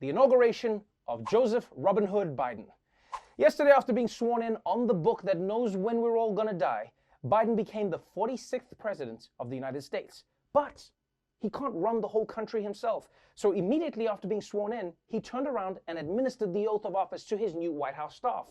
the inauguration of Joseph Robin Hood Biden. Yesterday, after being sworn in on the book that knows when we're all gonna die, Biden became the 46th president of the United States. But he can't run the whole country himself. So immediately after being sworn in, he turned around and administered the oath of office to his new White House staff.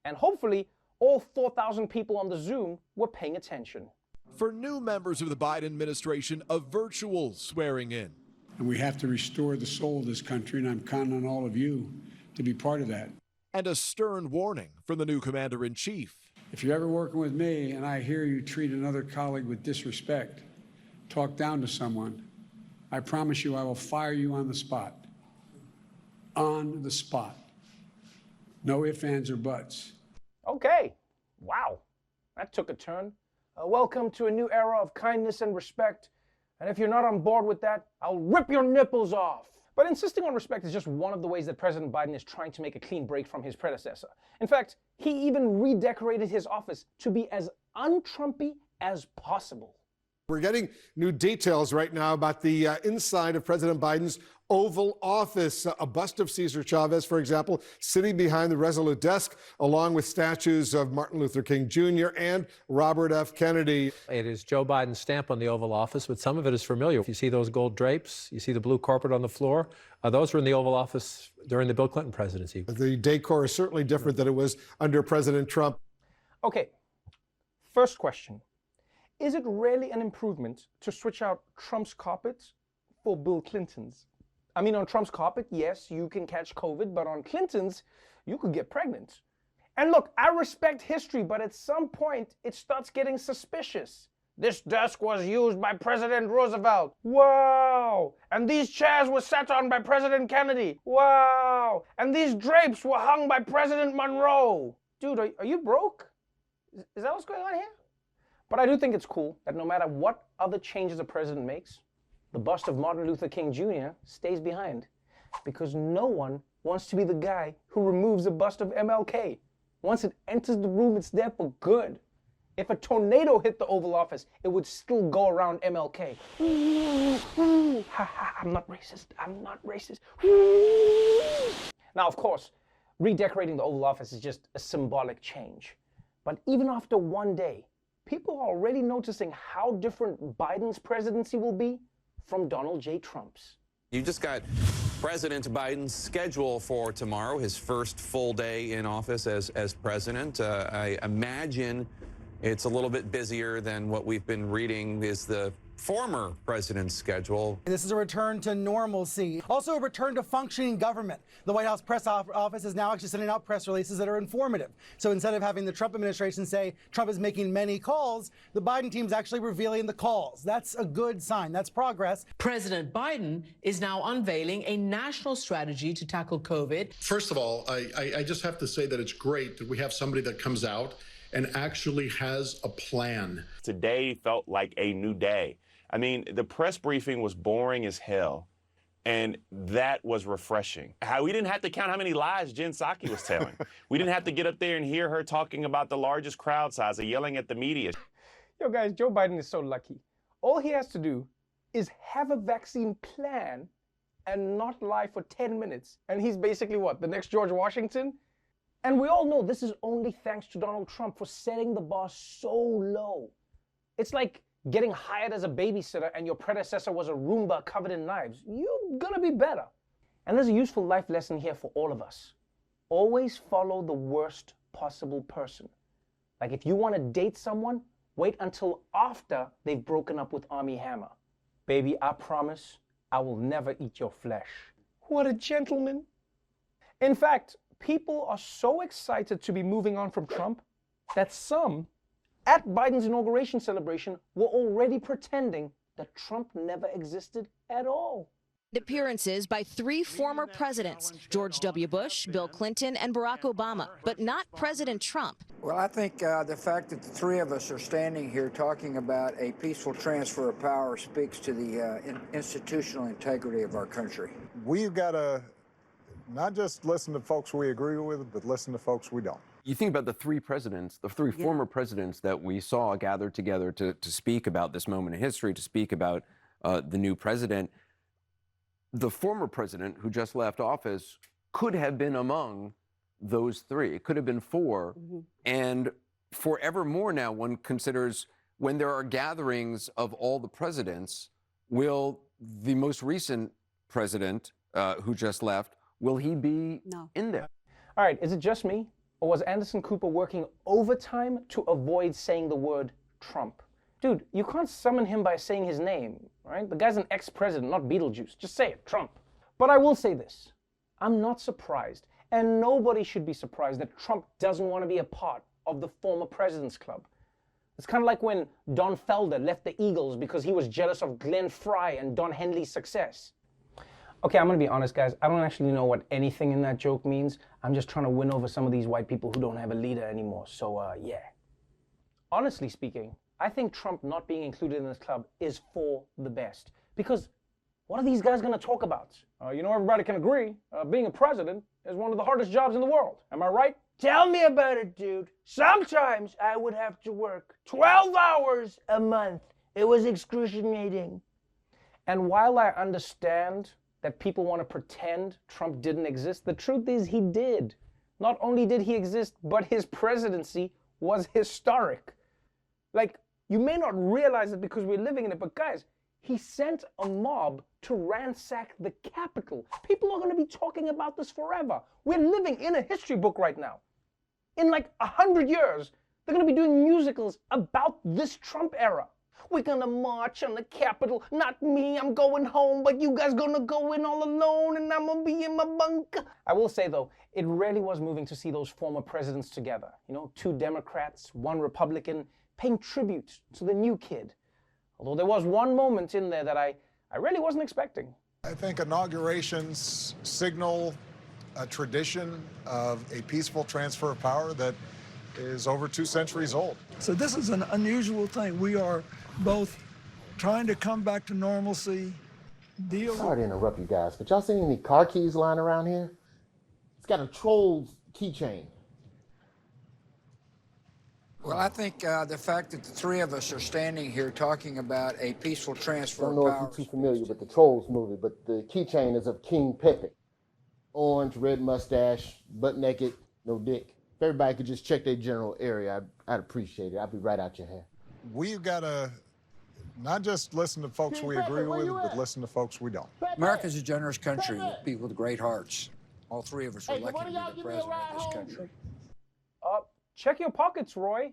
And hopefully, all 4,000 people on the Zoom were paying attention. For new members of the Biden administration, a virtual swearing in. And we have to restore the soul of this country, and I'm counting on all of you to be part of that. And a stern warning from the new commander-in-chief. If you're ever working with me and I hear you treat another colleague with disrespect, talk down to someone, I promise you I will fire you on the spot. On the spot. No ifs, ands, or buts. Okay. Wow. That took a turn. Welcome to a new era of kindness and respect. And if you're not on board with that, I'll rip your nipples off. But insisting on respect is just one of the ways that President Biden is trying to make a clean break from his predecessor. In fact, he even redecorated his office to be as un-Trumpy as possible. We're getting new details right now about the inside of President Biden's Oval Office. A bust of Cesar Chavez, for example, sitting behind the Resolute desk, along with statues of Martin Luther King Jr. and Robert F. Kennedy. It is Joe Biden's stamp on the Oval Office, but some of it is familiar. If you see those gold drapes, you see the blue carpet on the floor, those were in the Oval Office during the Bill Clinton presidency. The decor is certainly different than it was under President Trump. Okay, first question. Is it really an improvement to switch out Trump's carpet for Bill Clinton's? I mean, on Trump's carpet, yes, you can catch COVID, but on Clinton's, you could get pregnant. And look, I respect history, but at some point, it starts getting suspicious. This desk was used by President Roosevelt. Wow! And these chairs were sat on by President Kennedy. Wow! And these drapes were hung by President Monroe. Dude, are you broke? Is that what's going on here? But I do think it's cool that no matter what other changes a president makes, the bust of Martin Luther King Jr. stays behind. Because no one wants to be the guy who removes a bust of MLK. Once it enters the room, it's there for good. If a tornado hit the Oval Office, it would still go around MLK. Ha ha, I'm not racist. I'm not racist. Now, of course, redecorating the Oval Office is just a symbolic change. But even after one day, people are already noticing how different Biden's presidency will be from Donald J. Trump's. You just got President Biden's schedule for tomorrow, his first full day in office as president. I imagine it's a little bit busier than what we've been reading is the former president's schedule. This is a return to normalcy. Also a return to functioning government. The White House press office is now actually sending out press releases that are informative. So instead of having the Trump administration say Trump is making many calls, the Biden team is actually revealing the calls. That's a good sign. That's progress. President Biden is now unveiling a national strategy to tackle COVID. First of all, I just have to say that it's great that we have somebody that comes out and actually has a plan. Today felt like a new day. I mean, the press briefing was boring as hell, and that was refreshing. We didn't have to count how many lies Jen Psaki was telling. We didn't have to get up there and hear her talking about the largest crowd size or yelling at the media. Yo, guys, Joe Biden is so lucky. All he has to do is have a vaccine plan and not lie for 10 minutes. And he's basically what, the next George Washington? And we all know this is only thanks to Donald Trump for setting the bar so low. It's like getting hired as a babysitter and your predecessor was a Roomba covered in knives. You're gonna be better. And there's a useful life lesson here for all of us. Always follow the worst possible person. Like if you want to date someone, wait until after they've broken up with Armie Hammer. Baby, I promise I will never eat your flesh. What a gentleman. In fact, people are so excited to be moving on from Trump that some at Biden's inauguration celebration were already pretending that Trump never existed at all. Appearances by 3 former presidents, George W. Bush, Bill Clinton, and Barack Obama, but not President Trump. Well, I think the fact that the 3 of us are standing here talking about a peaceful transfer of power speaks to the institutional integrity of our country. We've got to not just listen to folks we agree with, but listen to folks we don't. You think about the 3 presidents, the 3 former presidents that we saw gathered together to speak about this moment in history, to speak about the new president. the former president who just left office could have been among those three. It could have been four. And forevermore now, one considers when there are gatherings of all the presidents, will the most recent president who just left, will he be in there? All right, is it just me? Or was Anderson Cooper working overtime to avoid saying the word Trump? Dude, you can't summon him by saying his name, right? The guy's an ex-president, not Beetlejuice. Just say it, Trump. But I will say this. I'm not surprised, and nobody should be surprised that Trump doesn't want to be a part of the former president's club. It's kind of like when Don Felder left the Eagles because he was jealous of Glenn Fry and Don Henley's success. Okay, I'm going to be honest, guys. I don't actually know what anything in that joke means. I'm just trying to win over some of these white people who don't have a leader anymore. So, yeah. Honestly speaking, I think Trump not being included in this club is for the best. Because what are these guys going to talk about? You know, everybody can agree, being a president is one of the hardest jobs in the world. Am I right? Tell me about it, dude. Sometimes I would have to work 12 hours a month. It was excruciating. And while I understand that people want to pretend Trump didn't exist, the truth is he did. Not only did he exist, but his presidency was historic. Like, you may not realize it because we're living in it, but guys, he sent a mob to ransack the Capitol. People are going to be talking about this forever. We're living in a history book right now. In like 100 years, they're going to be doing musicals about this Trump era. We're going to march on the Capitol. Not me, I'm going home, but you guys going to go in all alone and I'm going to be in my bunker. I will say, though, it really was moving to see those former presidents together. You know, 2 Democrats, 1 Republican, paying tribute to the new kid. Although there was one moment in there that I really wasn't expecting. I think inaugurations signal a tradition of a peaceful transfer of power that is over 2 centuries old. So this is an unusual thing. We are both trying to come back to normalcy, deal. Sorry to interrupt you guys, but y'all seen any car keys lying around here? It's got a troll's keychain. Well, I think the fact that the 3 of us are standing here talking about a peaceful transfer I of don't know power. if you're too familiar with the Trolls movie, but the keychain is of King Pepe. Orange, red mustache, butt naked, no dick. If everybody could just check their general area, I'd appreciate it. I'd be right out your hair. We've got to not just listen to folks we agree with, but listen to folks we don't. America's a generous country with people with great hearts. All 3 of us are lucky to be the president of this country. Check your pockets, Roy.